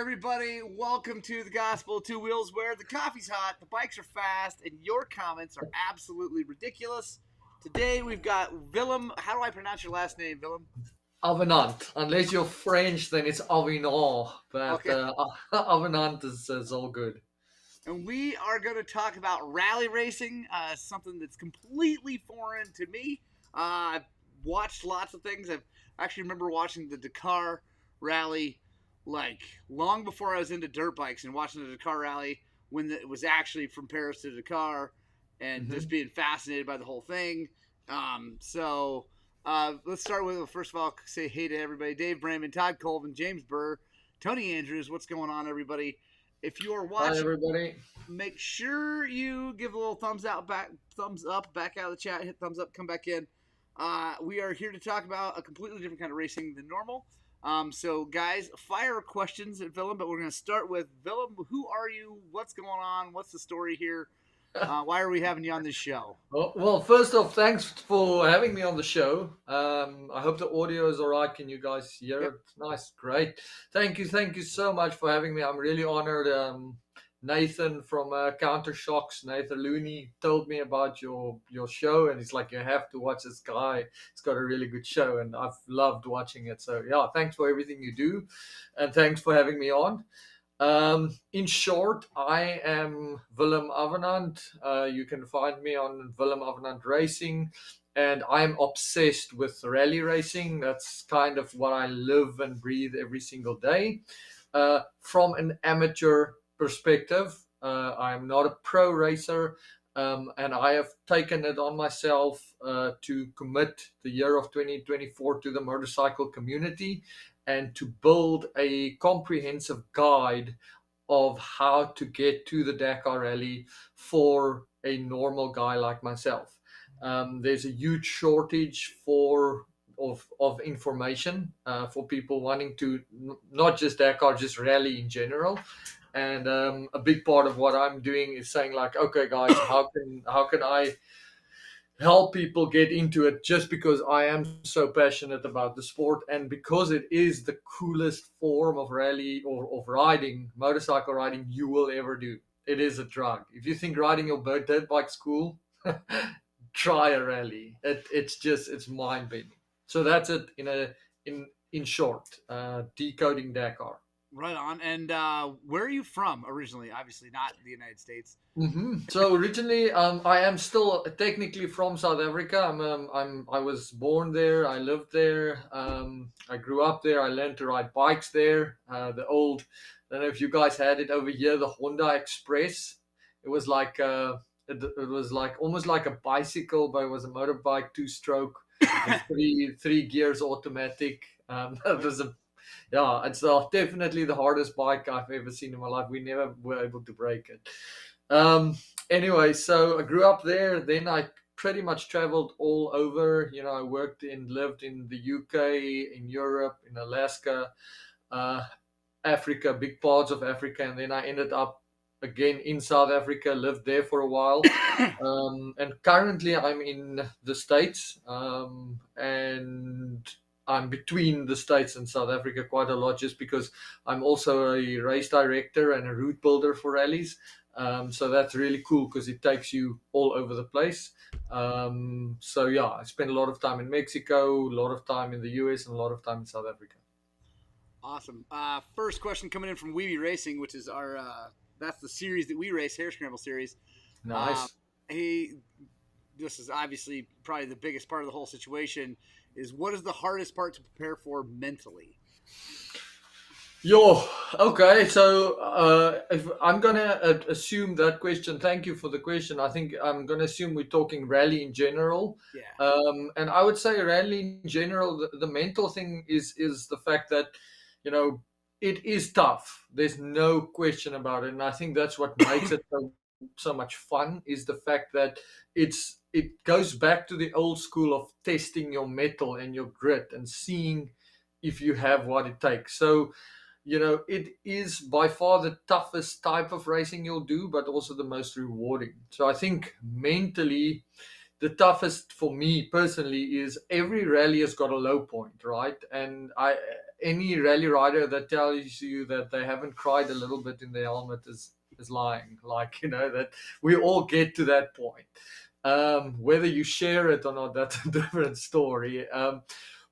everybody? Welcome to the Gospel of Two Wheels, where the coffee's hot, the bikes are fast, and your comments are absolutely ridiculous. Today we've got Willem. How do I pronounce your last name, Willem? Avenant. Unless you're French, then it's Avenant. But Okay. Avenant is all good. And we are going to talk about rally racing, something that's completely foreign to me. I've watched lots of things. I actually remember watching the Dakar rally like long before I was into dirt bikes and watching the Dakar rally when it was actually from Paris to Dakar and just hmm being fascinated by the whole thing. Let's start with, first of all, say hey to everybody. Dave Brandon, Todd Colvin, James Burr, Tony Andrews. What's going on, everybody? If you are Hi, watching, everybody. make sure you give a little thumbs up back out of the chat, hit thumbs up, come back in. We are here to talk about a completely different kind of racing than normal. So guys, fire questions at Villum, but we're going to start with Villum. Who are you? What's going on? What's the story here? Why are we having you on this show? Well, first off, thanks for having me on the show. I hope the audio is all right. Can you guys hear Yep. it? Nice, great. Thank you so much for having me. I'm really honored. Nathan from Counter Shocks, Nathan Looney, told me about your show, and he's like, you have to watch this guy. He's got a really good show, and I've loved watching it. So yeah, thanks for everything you do, and thanks for having me on. In short, I am Willem Avenant. You can find me on Willem Avenant Racing, and I'm obsessed with rally racing. That's kind of what I live and breathe every single day. From an amateur perspective, I'm not a pro racer, and I have taken it on myself to commit the year of 2024 to the motorcycle community and to build a comprehensive guide of how to get to the Dakar Rally for a normal guy like myself. There's a huge shortage of information for people wanting to not just Dakar, just rally in general. And a big part of what I'm doing is saying like, okay, guys, how can I help people get into it just because I am so passionate about the sport and because it is the coolest form of rally or of riding, motorcycle riding you will ever do. It is a drug. If you think riding your dirt bike's cool, try a rally. It's mind bending. So that's it in short, decoding Dakar. Right on. And where are you from originally? Obviously not the United States. So originally, I am still technically from South Africa. I was born there. I lived there. I grew up there. I learned to ride bikes there. The old, I don't know if you guys had it over here, the Honda Express. It was like it was like almost like a bicycle, but it was a motorbike, two-stroke, with three gears, automatic. That was a yeah, it's definitely the hardest bike I've ever seen in my life. We never were able to break it. Um, anyway, so I grew up there. Then I pretty much traveled all over. You know, I lived in the UK, in Europe, in Alaska, uh, Africa, big parts of Africa, and then I ended up again in South Africa. Lived there for a while, and currently I'm in the States, and I'm between the States and South Africa quite a lot, just because I'm also a race director and a route builder for rallies. So that's really cool because it takes you all over the place. So yeah, I spent a lot of time in Mexico, a lot of time in the US, and a lot of time in South Africa. Awesome. First question coming in from Weeby Racing, which is our that's the series that we race, Hair Scramble series. Uh, Nice. he, this is obviously probably the biggest part of the whole situation. Is what is the hardest part to prepare for mentally? Yo, okay. So if I'm gonna assume that question, thank you for the question. I think I'm gonna assume we're talking rally in general, Yeah. and I would say rally in general. The mental thing is the fact that you know it is tough. There's no question about it, and I think that's what makes it so much fun. Is the fact that it goes back to the old school of testing your metal and your grit and seeing if you have what it takes. So it is by far the toughest type of racing you'll do, but also the most rewarding. So I think mentally, the toughest for me personally is every rally has got a low point, right? And any rally rider that tells you that they haven't cried a little bit in their helmet is lying. Like, that we all get to that point. Whether you share it or not, that's a different story.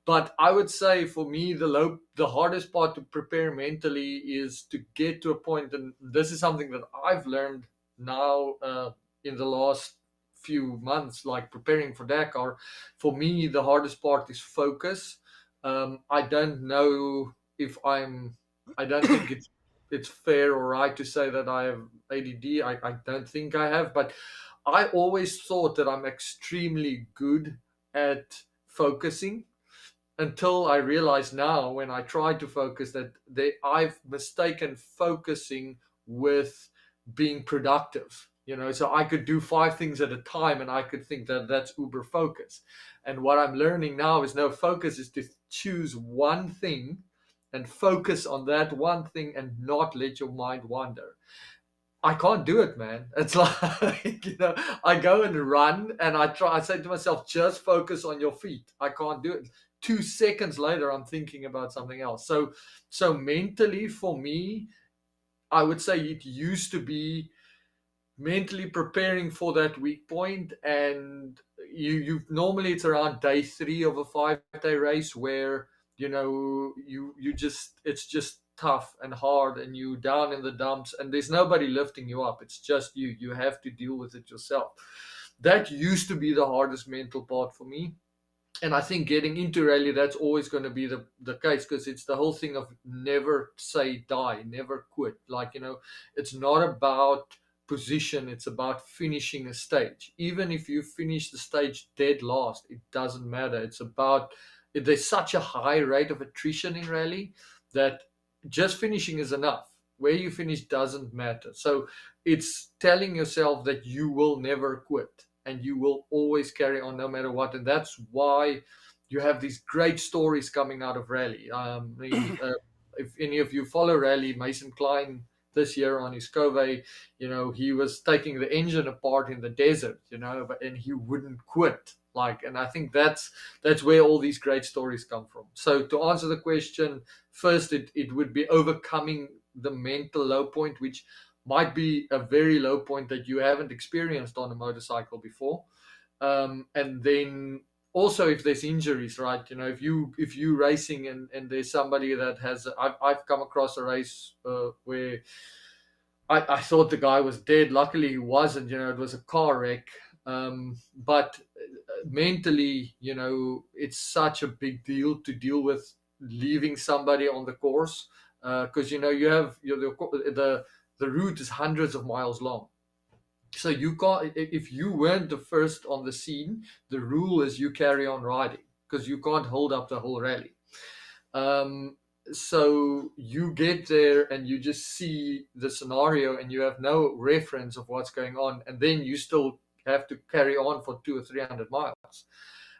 But I would say for me, the hardest part to prepare mentally is to get to a point, and this is something that I've learned now in the last few months, like preparing for Dakar. For me, the hardest part is focus. I don't know if I don't think it's fair or right to say that I have ADD. I don't think I have, but I always thought that I'm extremely good at focusing until I realize now when I try to focus that I've mistaken focusing with being productive. So I could do 5 things at a time and I could think that that's uber focus. And what I'm learning now is no, focus is to choose one thing and focus on that one thing and not let your mind wander. I can't do it, man. It's like, I go and run and I say to myself, just focus on your feet. I can't do it. 2 seconds later, I'm thinking about something else. So mentally for me, I would say it used to be mentally preparing for that weak point. And you normally it's around day 3 of a 5-day race where, you just, it's just tough and hard and you down in the dumps and there's nobody lifting you up. It's just you have to deal with it yourself. That used to be the hardest mental part for me. And I think getting into rally, that's always going to be the case, because it's the whole thing of never say die, never quit. Like, it's not about position, it's about finishing a stage. Even if you finish the stage dead last, it doesn't matter. It's about, there's such a high rate of attrition in rally that just finishing is enough. Where you finish doesn't matter. So it's telling yourself that you will never quit and you will always carry on no matter what. And that's why you have these great stories coming out of rally. If any of you follow rally, Mason Klein this year on his Cove, he was taking the engine apart in the desert, and he wouldn't quit. And I think that's where all these great stories come from. So to answer the question, first, it would be overcoming the mental low point, which might be a very low point that you haven't experienced on a motorcycle before. And then also if there's injuries, right? If you racing and there's somebody that has, I've come across a race where I thought the guy was dead. Luckily he wasn't. It was a car wreck. But mentally, it's such a big deal to deal with leaving somebody on the course, because you have the route is hundreds of miles long. So you can't, if you weren't the first on the scene, the rule is you carry on riding because you can't hold up the whole rally. So you get there and you just see the scenario and you have no reference of what's going on. And then you still have to carry on for 200 or 300 miles.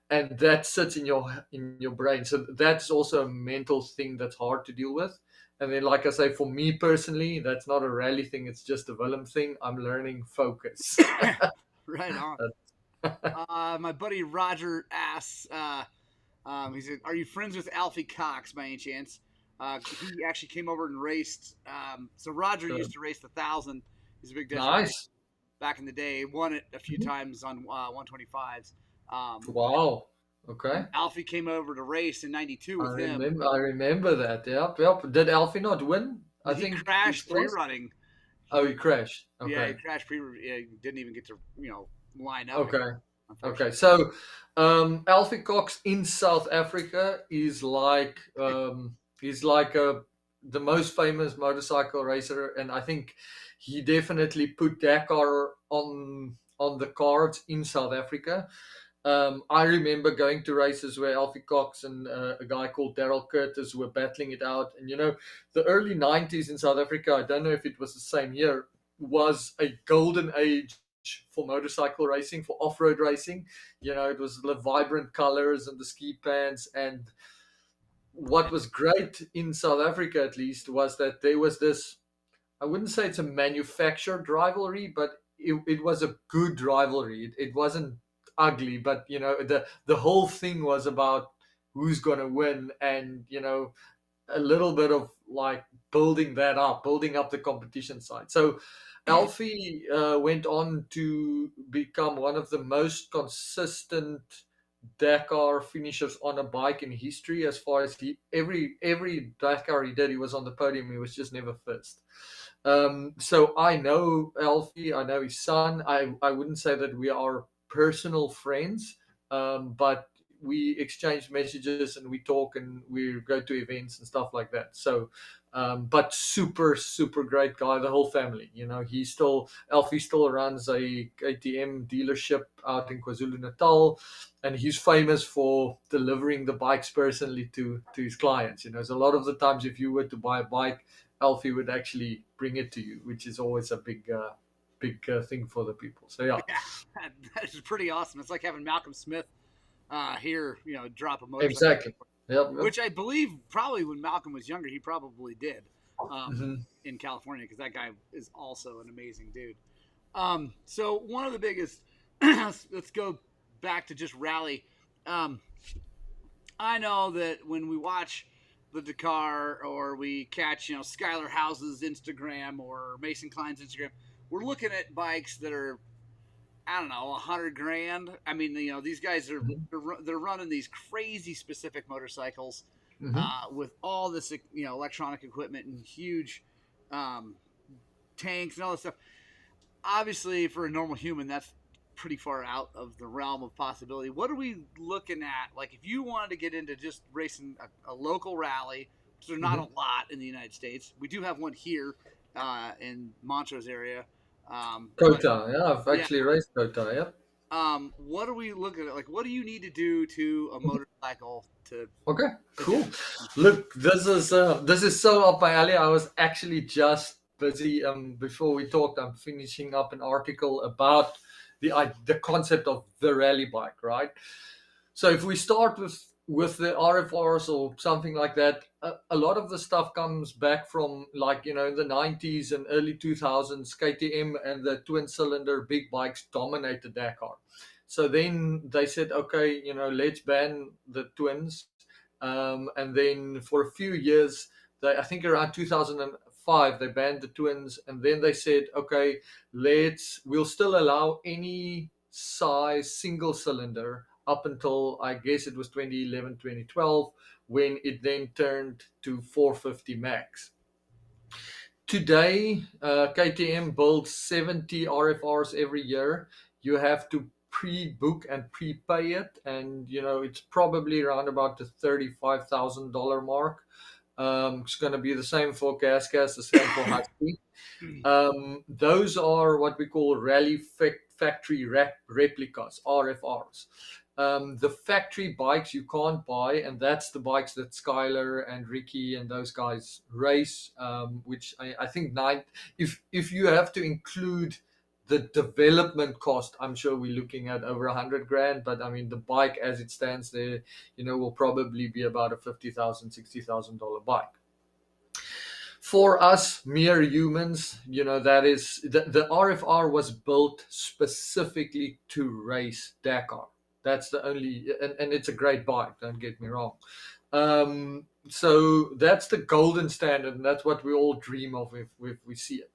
And that sits in your brain. So that's also a mental thing that's hard to deal with. And then, like I say, for me personally, that's not a rally thing. It's just a Villum thing. I'm learning focus. Right on. My buddy Roger asks, he said, "Are you friends with Alfie Cox by any chance?" He actually came over and raced. So Roger used to race the 1,000. He's a big desert racer back in the day. Won it a few times on 125s. Wow. Okay. Alfie came over to race in '92 with him. I remember that. Yep. Did Alfie not win? I think he crashed pre-running. Oh, he crashed. Okay. Yeah, he crashed he didn't even get to line up. Okay. So, Alfie Cox in South Africa is like the most famous motorcycle racer, and I think he definitely put Dakar on the cards in South Africa. I remember going to races where Alfie Cox and a guy called Daryl Curtis were battling it out. And, the early 90s in South Africa, I don't know if it was the same year, was a golden age for motorcycle racing, for off-road racing. It was the vibrant colors and the ski pants. And what was great in South Africa, at least, was that there was this, I wouldn't say it's a manufactured rivalry, but it was a good rivalry. It wasn't ugly, but the whole thing was about who's going to win, and a little bit of like building up the competition side. So Alfie went on to become one of the most consistent Dakar finishers on a bike in history. As far as every Dakar he did, he was on the podium. He was just never first. So I know Alfie, I know his son. I wouldn't say that we are personal friends, but we exchange messages and we talk and we go to events and stuff like that. So, but super, super great guy, the whole family. Alfie still runs a KTM dealership out in KwaZulu Natal, and he's famous for delivering the bikes personally to his clients. So a lot of the times, if you were to buy a bike, Alfie would actually bring it to you, which is always a big thing for the people. So yeah, that is pretty awesome. It's like having Malcolm Smith here, drop a motorcycle. exactly. Yep. Which I believe probably when Malcolm was younger, he probably did Mm-hmm. in California, because that guy is also an amazing dude. So one of the biggest, let's go back to just rally. I know that when we watch the Dakar or we catch, Skylar House's Instagram or Mason Klein's Instagram, we're looking at bikes that are, I don't know, $100,000. I mean, these guys are they're running these crazy specific motorcycles with all this, electronic equipment and huge tanks and all this stuff. Obviously, for a normal human, that's pretty far out of the realm of possibility. What are we looking at? Like, if you wanted to get into just racing a local rally, which there's not a lot in the United States. We do have one here in Montrose area. Kota, yeah, I've actually raced Kota, yep. What are we looking at? Like, what do you need to do to a motorcycle to? Okay, cool. Look, this is so up my alley. I was actually just busy before we talked. I'm finishing up an article about the concept of the rally bike, right? So if we start with the RFRs or something like that, a lot of the stuff comes back from, like, in the 90s and early 2000s. KTM and the twin cylinder big bikes dominated Dakar. So then they said, okay, let's ban the twins. And then for a few years, I think around 2005, they banned the twins. And then they said, okay, we'll still allow any size single cylinder up until, I guess it was 2011, 2012, when it then turned to 450 max. Today, KTM builds 70 RFRs every year. You have to pre-book and prepay it, and it's probably around about the $35,000 mark. It's going to be the same for Cascas, the same for Husky. Those are what we call rally factory replicas, RFRs. The factory bikes you can't buy, and that's the bikes that Skylar and Ricky and those guys race, which I think if you have to include the development cost, I'm sure we're looking at over $100,000. But I mean, the bike as it stands there, will probably be about a $50,000, $60,000 bike. For us mere humans, that is the RFR was built specifically to race Dakar. That's the only, and it's a great bike, don't get me wrong. So that's the golden standard, and that's what we all dream of if we see it.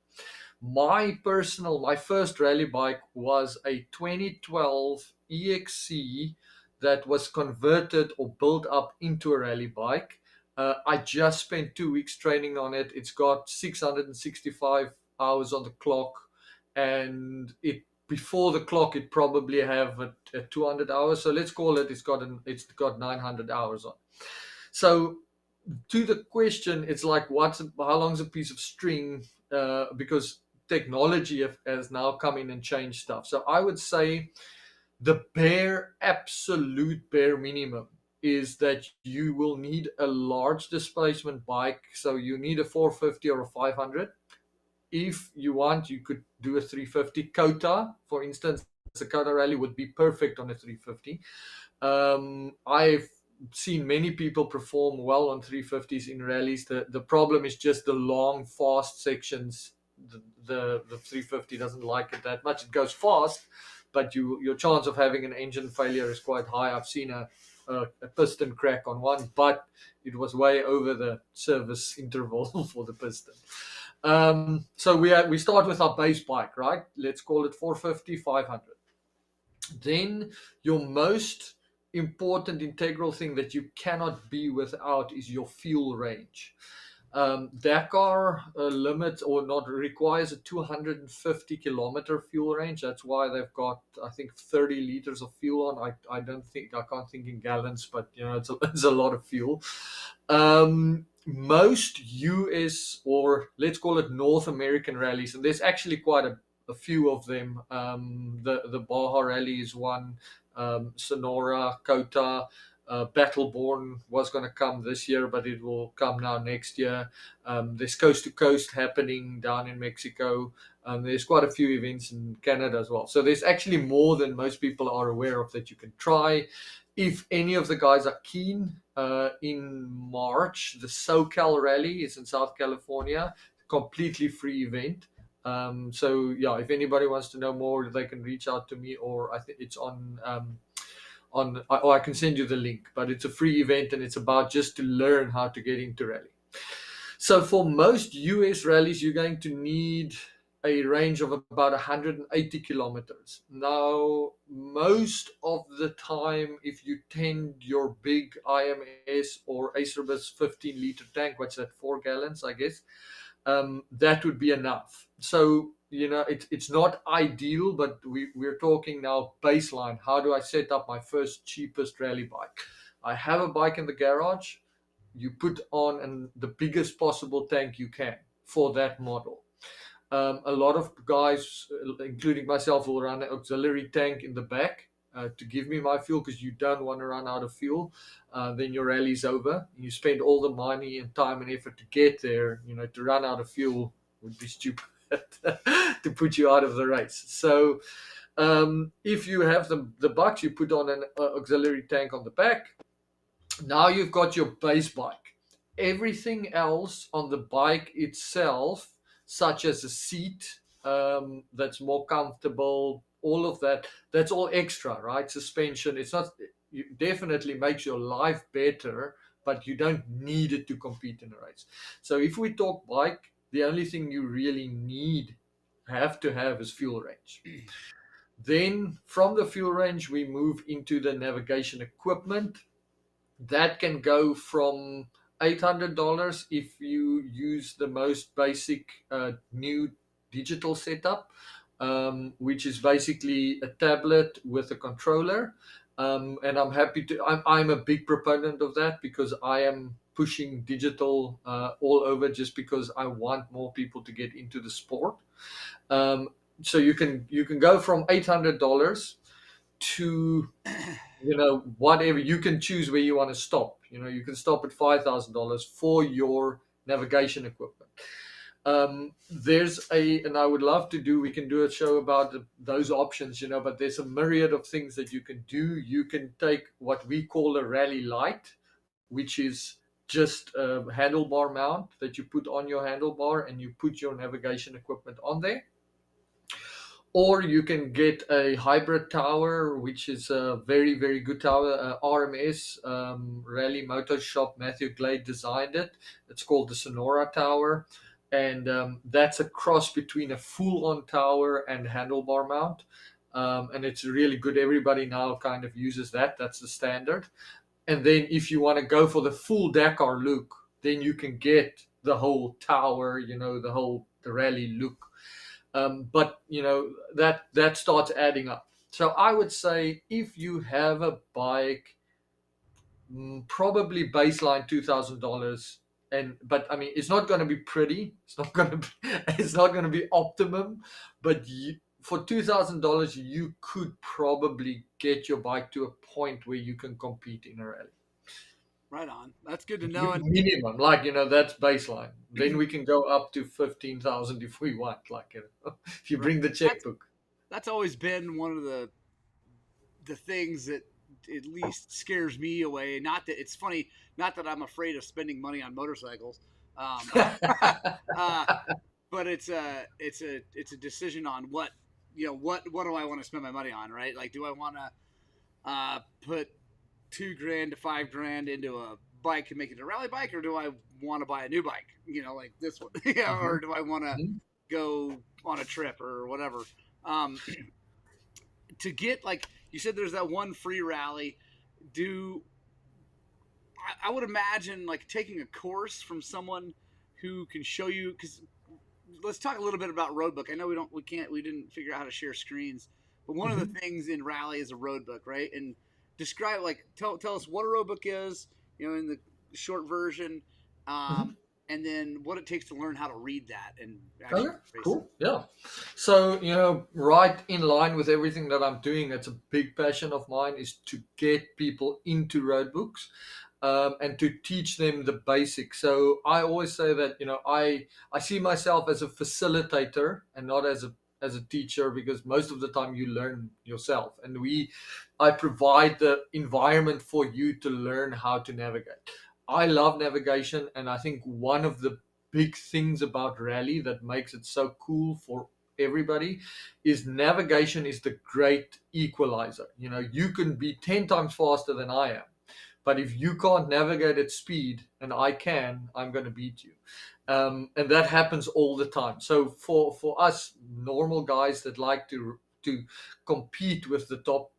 My first rally bike was a 2012 EXC that was converted or built up into a rally bike. I just spent 2 weeks training on it. It's got 665 hours on the clock, and before the clock it probably have a 200 hours. So let's call it it's got 900 hours on. So to the question, it's like how long's a piece of string? Because technology has now come in and changed stuff. So I would say the absolute bare minimum is that you will need a large displacement bike. So you need a 450 or a 500. If you want, you could do a 350. Kota, for instance, the Kota rally would be perfect on a 350. I've seen many people perform well on 350s in rallies. The problem is just the long, fast sections. The 350 doesn't like it that much. It goes fast, but your chance of having an engine failure is quite high. I've seen a piston crack on one, but it was way over the service interval for the piston. So we start with our base bike, right? Let's call it 450, 500. Then your most important integral thing that you cannot be without is your fuel range. Dakar limits or not requires a 250 kilometer fuel range. That's why they've got, I think, 30 liters of fuel on. I can't think in gallons, but it's a lot of fuel. Most US, or let's call it North American rallies, and there's actually quite a few of them. The Baja Rally is one. Sonora, Kota, Battleborn was going to come this year, but it will come now next year. There's Coast to Coast happening down in Mexico. There's quite a few events in Canada as well. So there's actually more than most people are aware of that you can try. If any of the guys are keen, in March, the SoCal Rally is in South California, completely free event. So yeah, if anybody wants to know more, they can reach out to me, or I think it's on or I can send you the link. But it's a free event, and it's about just to learn how to get into rally. So for most US rallies, you're going to need a range of about 180 kilometers. Now, most of the time, if you tend your big IMS or Acerbus 15-liter tank, what's that, 4 gallons, I guess, that would be enough. So, it's not ideal, but we're talking now baseline. How do I set up my first cheapest rally bike? I have a bike in the garage. You put on the biggest possible tank you can for that model. A lot of guys, including myself, will run an auxiliary tank in the back to give me my fuel, because you don't want to run out of fuel. Then your rally's over. You spend all the money and time and effort to get there. To run out of fuel would be stupid to put you out of the race. So if you have the bucks, you put on an auxiliary tank on the back. Now you've got your base bike. Everything else on the bike itself, such as a seat that's more comfortable, all of that's all extra, right? Suspension, it definitely makes your life better, but you don't need it to compete in a race. So if we talk bike, the only thing you really have to have is fuel range. Then from the fuel range, we move into the navigation equipment. That can go from $800 if you use the most basic new digital setup, which is basically a tablet with a controller. And I'm a big proponent of that, because I am pushing digital all over, just because I want more people to get into the sport. So you can go from $800 to whatever. You can choose where you want to stop. You can stop at $5,000 for your navigation equipment. And I would love to we can do a show about those options, but there's a myriad of things that you can do. You can take what we call a rally light, which is just a handlebar mount that you put on your handlebar, and you put your navigation equipment on there. Or you can get a hybrid tower, which is a very, very good tower. RMS, Rally Motor Shop, Matthew Glade designed it. It's called the Sonora Tower. And that's a cross between a full-on tower and handlebar mount. And it's really good. Everybody now kind of uses that. That's the standard. And then if you want to go for the full Dakar look, then you can get the whole tower, the rally look. But that starts adding up. So I would say if you have a bike, probably baseline $2,000, but I mean, it's not going to be pretty. It's not going to be optimum. But for $2,000, you could probably get your bike to a point where you can compete in a rally. Right on. That's good to know. Minimum, that's baseline. Then we can go up to 15,000 if we want. If you bring the checkbook. That's always been one of the things that at least scares me away. Not that it's funny. Not that I'm afraid of spending money on motorcycles, but it's a decision on what what do I want to spend my money on, right? Like, do I want to put $2,000 to $5,000 into a bike and make it a rally bike, or do I want to buy a new bike, like this one, Mm-hmm. or do I want to Mm-hmm. go on a trip or whatever? Um, to get, like you said, there's that one free rally. Do I would imagine like taking a course from someone who can show you, because let's talk a little bit about roadbook. I know we didn't figure out how to share screens, but one of the Mm-hmm. things in rally is a roadbook, right? And describe, like, tell us what a roadbook is, in the short version, Mm-hmm. and then what it takes to learn how to read that and actually Okay, race it. cool. Yeah. So, right in line with everything that I'm doing, it's a big passion of mine is to get people into road books, and to teach them the basics. So I always say that, I see myself as a facilitator and not as a teacher, because most of the time you learn yourself, and I provide the environment for you to learn how to navigate. I love navigation, and I think one of the big things about rally that makes it so cool for everybody is navigation is the great equalizer. You can be 10 times faster than I am, but if you can't navigate at speed and I can, I'm going to beat you. And that happens all the time. So for us normal guys that like to compete with the top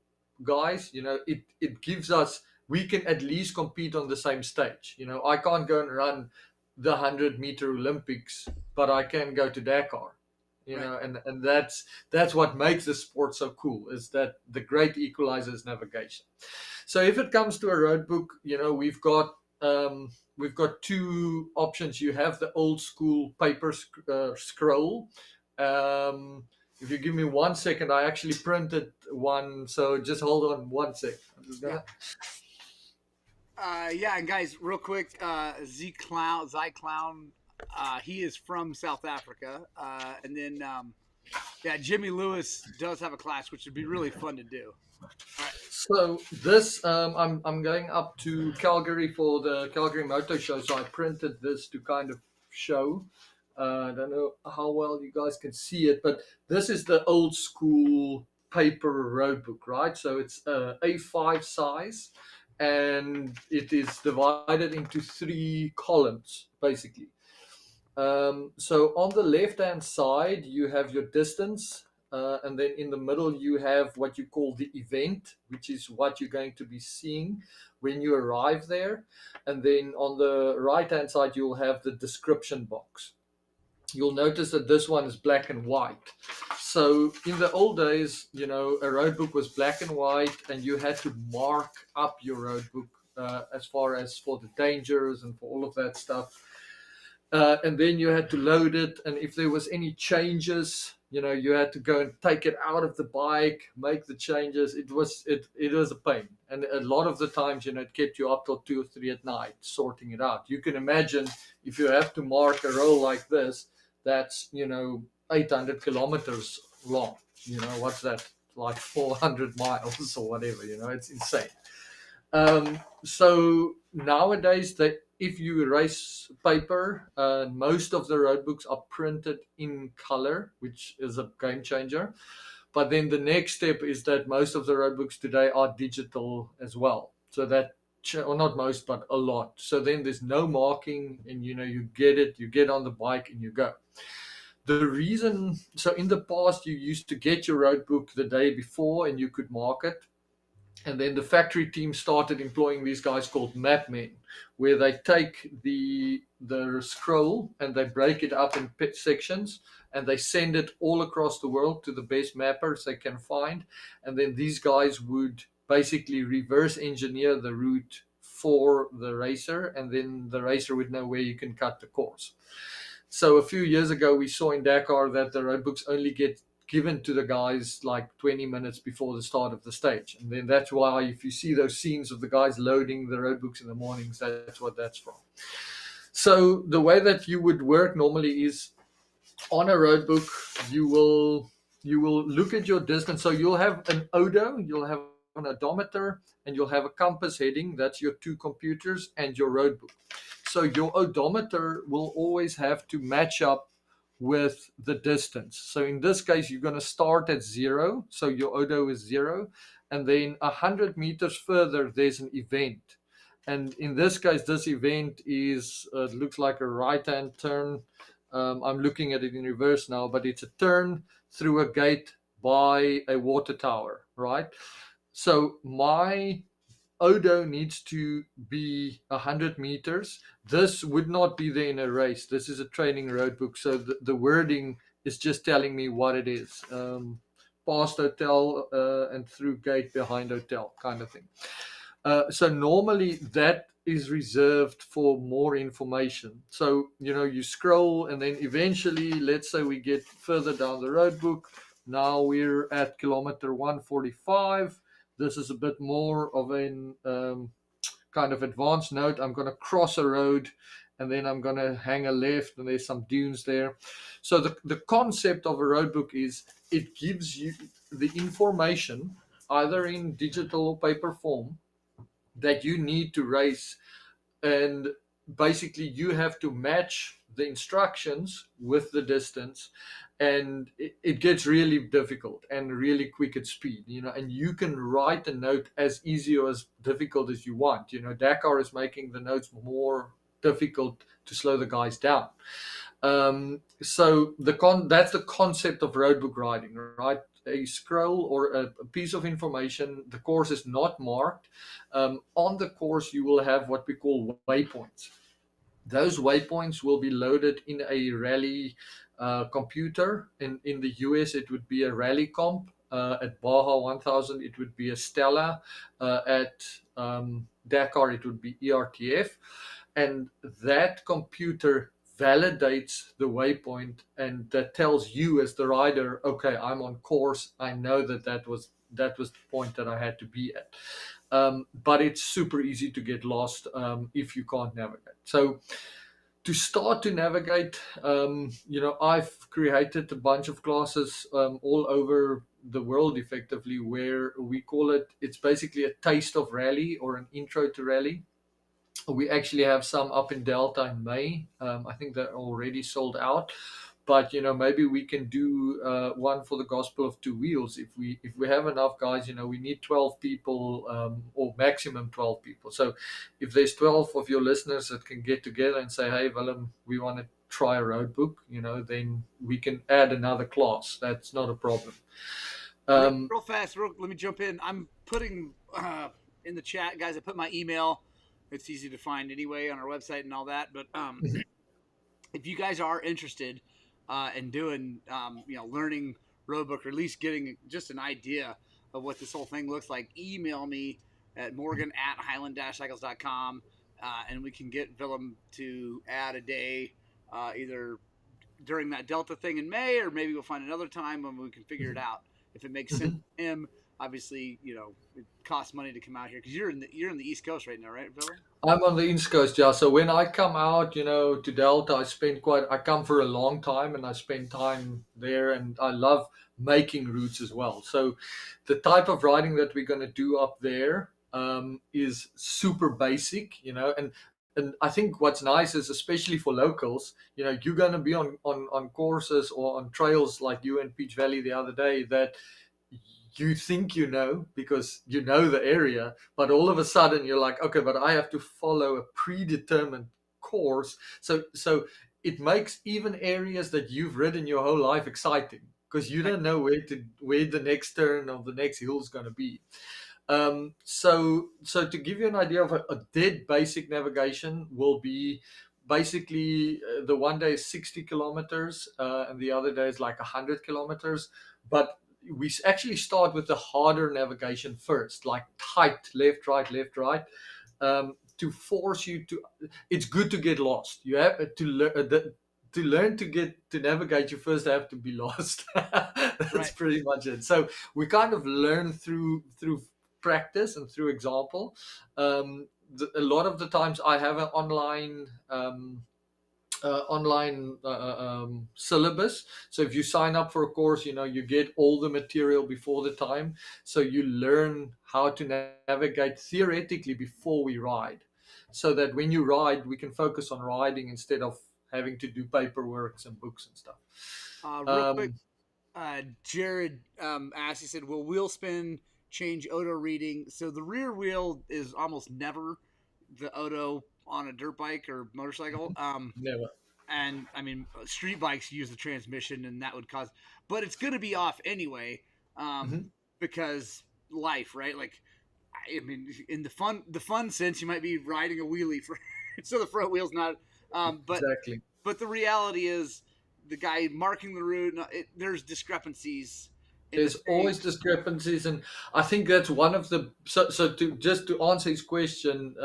guys, it gives us, we can at least compete on the same stage. I can't go and run the 100-meter Olympics, but I can go to Dakar. Right. And that's what makes the sport so cool, is that the great equalizer is navigation. So if it comes to a road book, we've got two options. You have the old school paper scroll. Um, if you give me 1 second, I actually printed one. So just hold on 1 sec. I'm just Yeah. gonna. Yeah, and guys, real quick, Zy Clown, he is from South Africa, and then yeah, Jimmy Lewis does have a class, which would be really fun to do. All right. So this, I'm going up to Calgary for the Calgary Motor Show. So I printed this to kind of show. I don't know how well you guys can see it, but this is the old school paper road book, right? So it's A5 size, and it is divided into three columns, basically. So on the left hand side, you have your distance, and then in the middle, you have what you call the event, which is what you're going to be seeing when you arrive there. And then on the right hand side, you'll have the description box. You'll notice that this one is black and white. So in the old days, a road book was black and white, and you had to mark up your road book as far as for the dangers and for all of that stuff. And then you had to load it, and if there was any changes, you had to go and take it out of the bike, make the changes. It was a pain, and a lot of the times, it kept you up till 2 or 3 at night sorting it out. You can imagine if you have to mark a roll like this, that's 800 kilometers long. What's that, like 400 miles or whatever? It's insane. So nowadays, if you erase paper, most of the road books are printed in color, which is a game changer. But then the next step is that most of the road books today are digital as well. So that, or not most, but a lot. So then there's no marking, and you get on the bike and you go. The reason, so in the past, you used to get your road book the day before and you could mark it. And then the factory team started employing these guys called map men, where they take the scroll and they break it up in sections, and they send it all across the world to the best mappers they can find. And then these guys would basically reverse engineer the route for the racer, and then the racer would know where you can cut the course. So a few years ago, we saw in Dakar that the road books only get given to the guys like 20 minutes before the start of the stage. And then that's why if you see those scenes of the guys loading the road books in the mornings, that's what that's from. So the way that you would work normally is on a road book, you will look at your distance. So you'll have an odo, you'll have an odometer, and you'll have a compass heading. That's your two computers and your road book. So your odometer will always have to match up with the distance. So in this case, you're going to start at 0. So your Odo is 0. And then 100 meters further, there's an event. And in this case, this event is, looks like a right-hand turn. I'm looking at it in reverse now, but it's a turn through a gate by a water tower, right? So my Odo needs to be 100 meters. This would not be there in a race. This is a training road book. So the wording is just telling me what it is. Past hotel and through gate behind hotel kind of thing. So normally that is reserved for more information. So, you scroll and then eventually, let's say we get further down the road book. Now we're at kilometer 145. This is a bit more of an kind of advanced note. I'm going to cross a road and then I'm going to hang a left and there's some dunes there. So the concept of a road book is it gives you the information either in digital or paper form that you need to race, and basically you have to match the instructions with the distance, and it gets really difficult and really quick at speed, and you can write a note as easy or as difficult as you want. Dakar is making the notes more difficult to slow the guys down. So that's the concept of roadbook riding, right? A scroll or a piece of information. The course is not marked. On the course, you will have what we call waypoints. Those waypoints will be loaded in a rally computer. In the US, it would be a rally comp. At Baja 1000, it would be a Stella. At Dakar, it would be ERTF. And that computer validates the waypoint, and that tells you as the rider, okay, I'm on course. I know that was the point that I had to be at. But it's super easy to get lost if you can't navigate. So to start to navigate, I've created a bunch of classes all over the world, effectively, where we call it's basically a taste of rally or an intro to rally. We actually have some up in Delta in May. I think they're already sold out, but maybe we can do one for the Gospel of Two Wheels if we have enough guys. We need 12 people, or maximum 12 people. So if there's 12 of your listeners that can get together and say, hey Willem, we want to try a road book, then we can add another class. That's not a problem. Real fast, let me jump in. I'm putting in the chat, guys, I put my email. It's easy to find anyway on our website and all that. But if you guys are interested in doing, learning roadbook, or at least getting just an idea of what this whole thing looks like, email me at morgan@highland-cycles.com, and we can get Villum to add a day either during that Delta thing in May, or maybe we'll find another time when we can figure it out. If it makes sense to him. Obviously, it costs money to come out here because you're in the East Coast right now, right, Villum? I'm on the East Coast, yeah. So when I come out, to Delta, I come for a long time and I spend time there, and I love making routes as well. So the type of riding that we're going to do up there is super basic, and I think what's nice is, especially for locals, you're going to be on courses or on trails like you in Peach Valley the other day that you think because you know the area, but all of a sudden you're like, okay, but I have to follow a predetermined course. So it makes even areas that you've ridden your whole life exciting, because you don't know where the next turn of the next hill is going to be. So to give you an idea of a dead basic navigation will be basically the one day is 60 kilometers and the other day is like 100 kilometers, but we actually start with the harder navigation first, like tight left right to force you to. It's good to get lost. You have to learn to navigate. You first have to be lost. That's right. Pretty much it. So we kind of learn through practice and through example. A lot of the times I have an online syllabus. So if you sign up for a course, you get all the material before the time. So you learn how to navigate theoretically before we ride, so that when you ride, we can focus on riding instead of having to do paperwork and books and stuff. Real quick, Um, Jared asked, he said, will wheel spin change Odo reading? So the rear wheel is almost never the Odo on a dirt bike or motorcycle. Never. And I mean, street bikes use the transmission, and that would cause, but it's going to be off anyway, Mhm. because life, right? Like, I mean, in the fun sense, you might be riding a wheelie for, so the front wheel's not, but Exactly. the reality is, the guy marking the route, there's discrepancies in the There's always stage. discrepancies, and I think that's one of the so to just to answer his question,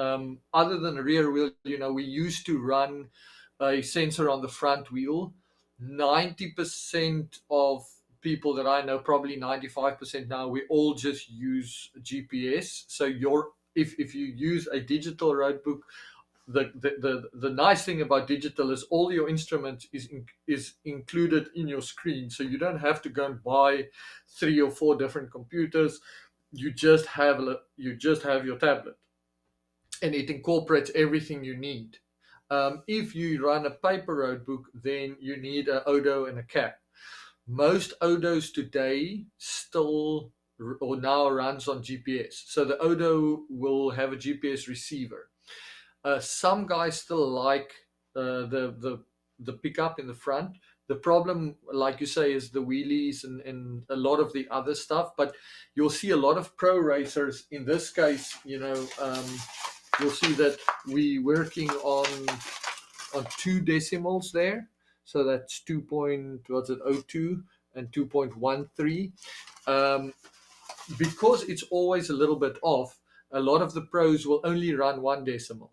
other than rear wheel, we used to run a sensor on the front wheel. 90% of people that I know, probably 95% now, we all just use GPS. So if you use a digital road book, the nice thing about digital is all your instruments is included in your screen, so you don't have to go and buy 3 or 4 different computers. You just have your tablet, and it incorporates everything you need. If you run a paper road book, then you need an Odo and a cap. Most Odos today still or now runs on GPS, so the Odo will have a GPS receiver. Some guys still like the pickup in the front. The problem, like you say, is the wheelies and a lot of the other stuff. But you'll see a lot of pro racers. In this case, you'll see that we working on 2 decimals there. So that's 2.02 and 2.13. Because it's always a little bit off, a lot of the pros will only run 1 decimal,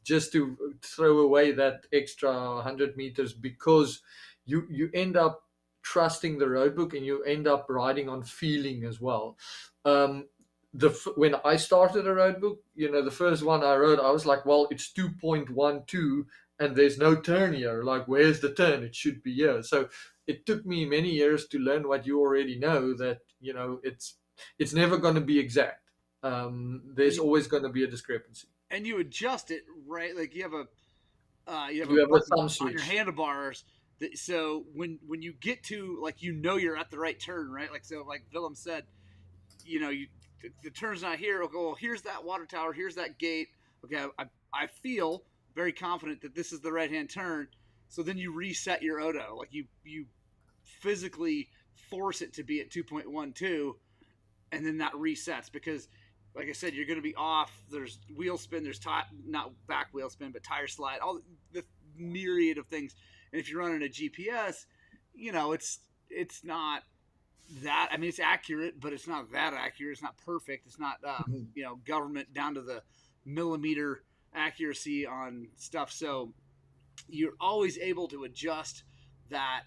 just to throw away that extra 100 meters, because you end up trusting the roadbook and you end up riding on feeling as well. When I started a roadbook, the first one I rode, I was like, well, it's 2.12 and there's no turn here. Like, where's the turn? It should be here. So it took me many years to learn what you already know, that it's never going to be exact. There's always going to be a discrepancy. And you adjust it, right? Like, you have a You have a button thumb on your switch. handlebars that, so when you get to, like, you're at the right turn, right? Like, so like Willem said, you the turn's not here. Okay, well, here's that water tower, here's that gate. Okay, I feel very confident that this is the right hand turn. So then you reset your Odo, like you physically force it to be at 2.12, and then that resets, because like I said, you're going to be off. There's wheel spin, there's not back wheel spin, but tire slide, all the myriad of things. And if you're running a GPS, it's not that. I mean, it's accurate, but it's not that accurate. It's not perfect. It's not Mhm. government down to the millimeter accuracy on stuff. So you're always able to adjust that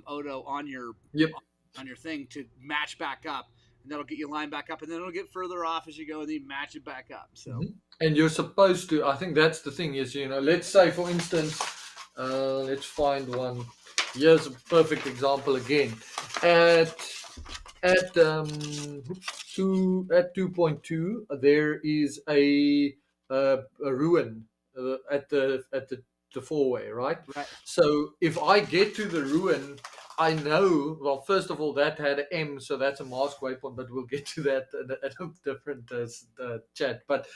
Odo Yep. on your thing to match back up, and that'll get you lined back up, and then it'll get further off as you go, and then you match it back up. So Mhm. And you're supposed to. I think that's the thing is, let's say, for instance, let's find one. Here's a perfect example again. At 2.2, there is a ruin at the four-way, right? right, So if I get to the ruin, I know. Well, first of all, that had an M, so that's a mask waypoint, but we'll get to that at a different chat. But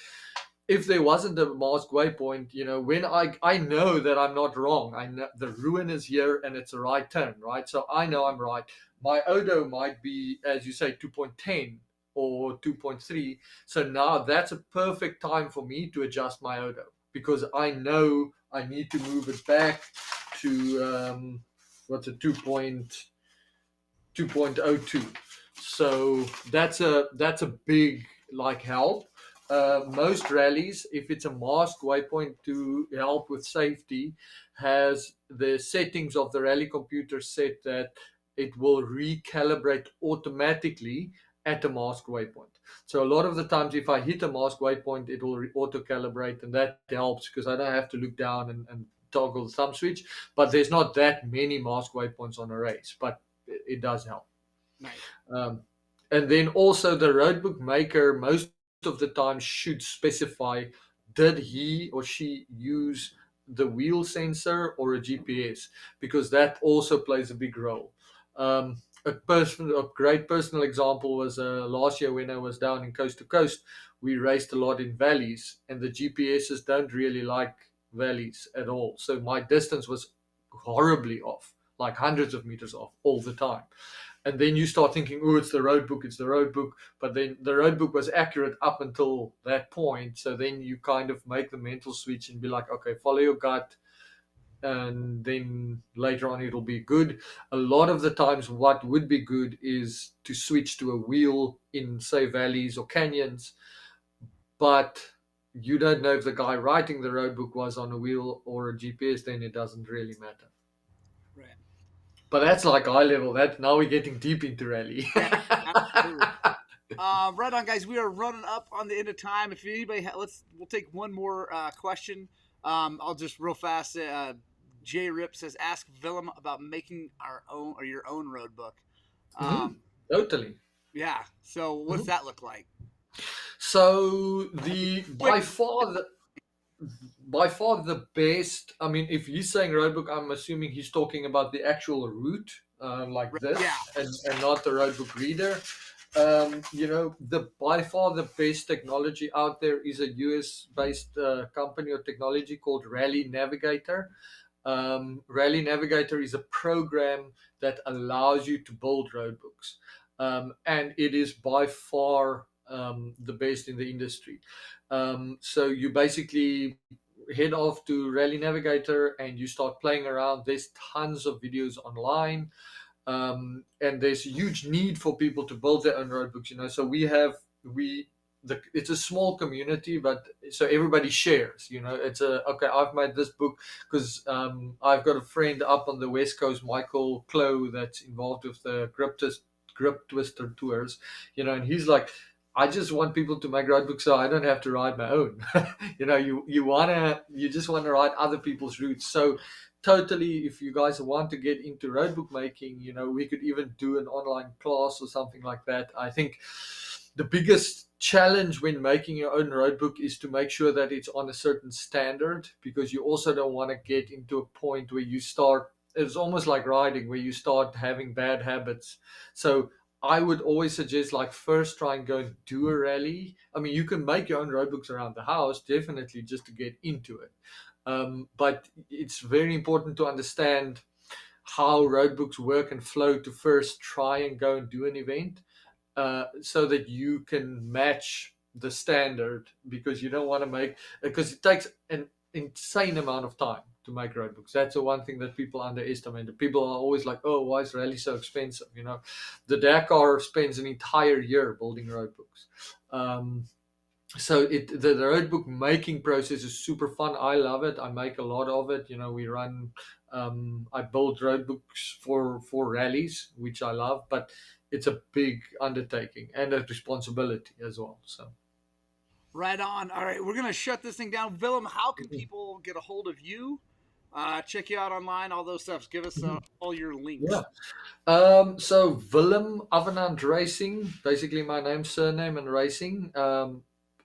if there wasn't a mask waypoint, when I know that I'm not wrong. I know the ruin is here and it's a right turn, right? So I know I'm right. My Odo might be, as you say, 2.10 or 2.3. So now that's a perfect time for me to adjust my Odo, because I know I need to move it back to what's a 2.02. So that's a big help. Most rallies, if it's a masked waypoint to help with safety, has the settings of the rally computer set that it will recalibrate automatically at a masked waypoint. So a lot of the times, if I hit a masked waypoint, it will auto calibrate, and that helps because I don't have to look down and toggle the thumb switch. But there's not that many masked waypoints on a race, but it does help. nice. Um, and then also the roadbook maker most of the time should specify, did he or she use the wheel sensor or a GPS, because that also plays a big role. A great personal example was last year when I was down in coast to coast. We raced a lot in valleys, and the GPSs don't really like valleys at all. So my distance was horribly off, like hundreds of meters off all the time. And then you start thinking, oh, it's the road book, it's the road book. But then the road book was accurate up until that point. So then you kind of make the mental switch and be like, okay, follow your gut, and then later on it'll be good. A lot of the times, what would be good is to switch to a wheel in, say, valleys or canyons, but you don't know if the guy writing the road book was on a wheel or a GPS, then it doesn't really matter. Right. But that's like high level. That now we're getting deep into rally. Yeah, absolutely. Right on, guys. We are running up on the end of time. If anybody, we'll take one more question. I'll just real fast. Jay Rip says, "Ask Villum about making our own or your own road book." Totally. Yeah. So, what's that look like? So by far the best. I mean, if he's saying roadbook, I'm assuming he's talking about the actual route, like this, Yeah. and not the roadbook reader. By far the best technology out there is a US based company or technology called Rally Navigator. Rally Navigator is a program that allows you to build roadbooks, and it is by far the best in the industry. So you basically head off to Rally Navigator and you start playing around. There's tons of videos online, and there's a huge need for people to build their own roadbooks. So it's a small community, but so everybody shares. It's okay. I've made this book because I've got a friend up on the West Coast, Michael Clow, that's involved with the Grip Twister tours. And he's like, I just want people to make roadbooks so I don't have to ride my own. You just want to ride other people's routes. So totally, if you guys want to get into roadbook making, we could even do an online class or something like that. I think the biggest challenge when making your own roadbook is to make sure that it's on a certain standard, because you also don't want to get into a point where you start, it's almost like riding, where you start having bad habits. So I would always suggest, like, first try and go and do a rally. I mean, you can make your own roadbooks around the house, definitely, just to get into it. But it's very important to understand how roadbooks work and flow to first try and go and do an event, so that you can match the standard, because you don't want to because it takes an insane amount of time to make roadbooks. That's the one thing that people underestimate. People are always like, oh, why is rally so expensive? The Dakar spends an entire year building roadbooks. So the roadbook making process is super fun. I love it. I make a lot of it. We run, I build roadbooks for rallies, which I love, but it's a big undertaking and a responsibility as well. So right on. All right, we're gonna shut this thing down. Willem, how can people get a hold of you? Check you out online, all those stuff. Give us all your links. Yeah. So Willem Avenant Racing, basically my name, surname, and racing.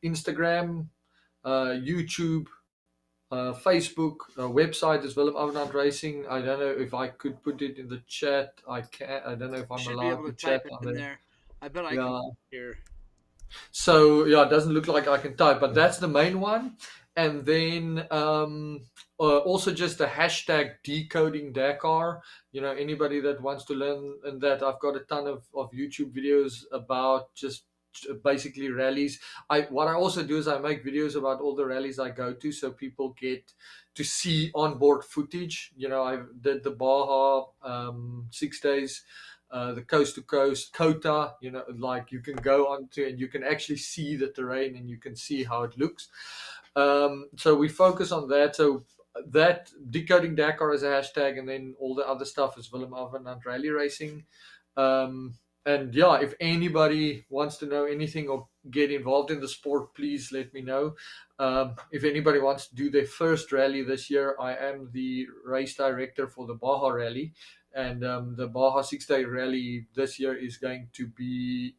Instagram, YouTube, Facebook, website is Willem Avenant Racing. I don't know if I could put it in the chat. I can't. I don't know if I'm Should allowed be able to to type chat it on in there. there. I bet I can here. So yeah, it doesn't look like I can type, but that's the main one. And then also just the hashtag decoding Dakar. Anybody that wants to learn, and that I've got a ton of YouTube videos about just basically rallies. What I also do is I make videos about all the rallies I go to, so people get to see onboard footage. I did the Baja 6 days, the coast to coast Kota. Like, you can go onto and you can actually see the terrain and you can see how it looks. So we focus on that. So that decoding Dakar is a hashtag, and then all the other stuff is Willem Avenant Rally Racing. And yeah, if anybody wants to know anything or get involved in the sport, please let me know. If anybody wants to do their first rally this year, I am the race director for the Baja Rally. And the Baja 6 Day Rally this year is going to be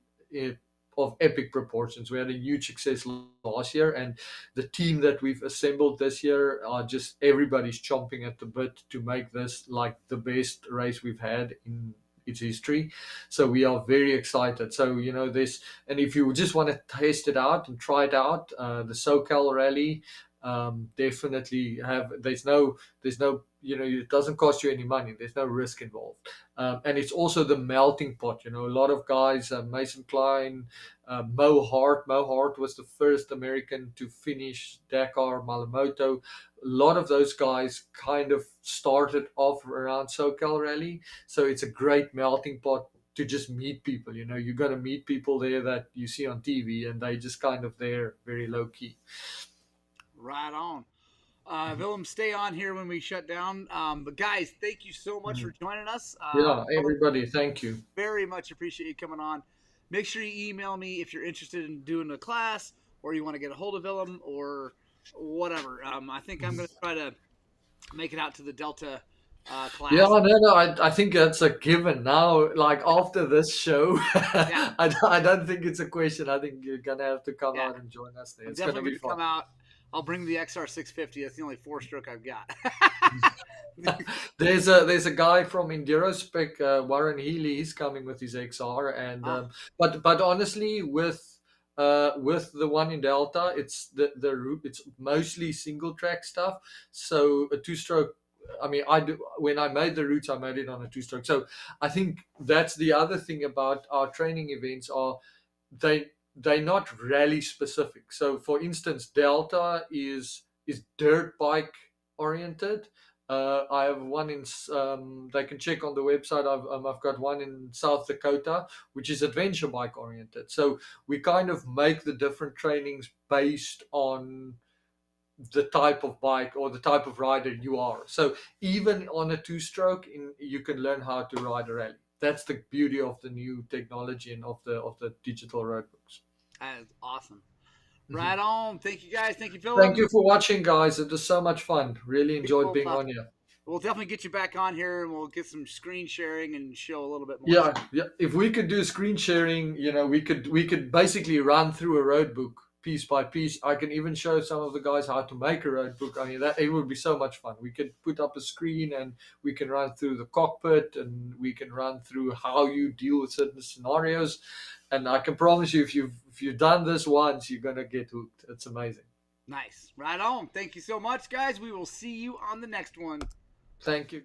of epic proportions. We had a huge success last year, and the team that we've assembled this year are just everybody's chomping at the bit to make this like the best race we've had in its history. So we are very excited. So this, and if you just want to test it out and try it out, the SoCal Rally, definitely have. There's no it doesn't cost you any money. There's no risk involved, and it's also the melting pot. A lot of guys, Mason Klein, Mo Hart was the first American to finish Dakar, Malamoto. A lot of those guys kind of started off around SoCal Rally, so it's a great melting pot to just meet people. You're going to meet people there that you see on TV, and they just kind of there, very low key. Right on. Willem, stay on here when we shut down. But guys, thank you so much for joining us. Yeah, everybody, thank you. Very much appreciate you coming on. Make sure you email me if you're interested in doing a class, or you want to get a hold of Willem, or whatever. I think I'm going to try to make it out to the Delta class. Yeah, no, I think that's a given now. Like after this show, Yeah. I don't think it's a question. I think you're gonna have to come out and join us there. I'm It's gonna definitely be going to fun. come out. I'll bring the XR650. That's the only 4-stroke I've got. There's a guy from EnduroSpec, Warren Healy. He's coming with his XR, and but honestly, with the one in Delta, it's the route. It's mostly single track stuff. So a 2-stroke. I mean, when I made the routes, I made it on a 2-stroke. So I think that's the other thing about our training events are they're not rally specific. So for instance, Delta is dirt bike oriented. I have one in. They can check on the website. I've got one in South Dakota, which is adventure bike oriented. So we kind of make the different trainings based on the type of bike or the type of rider you are. So even on a 2-stroke, you can learn how to ride a rally. That's the beauty of the new technology and of the digital roadbooks. That is awesome. Right on. Thank you, guys. Thank you, Phil. Thank you for watching, guys. It was so much fun. Really enjoyed being on here. We'll definitely get you back on here, and we'll get some screen sharing and show a little bit more. Yeah. If we could do screen sharing, we could basically run through a roadbook piece by piece. I can even show some of the guys how to make a roadbook. I mean, it would be so much fun. We could put up a screen and we can run through the cockpit, and we can run through how you deal with certain scenarios. And I can promise you, if you've done this once, you're gonna get hooked. It's amazing. Nice. Right on. Thank you so much, guys. We will see you on the next one. Thank you.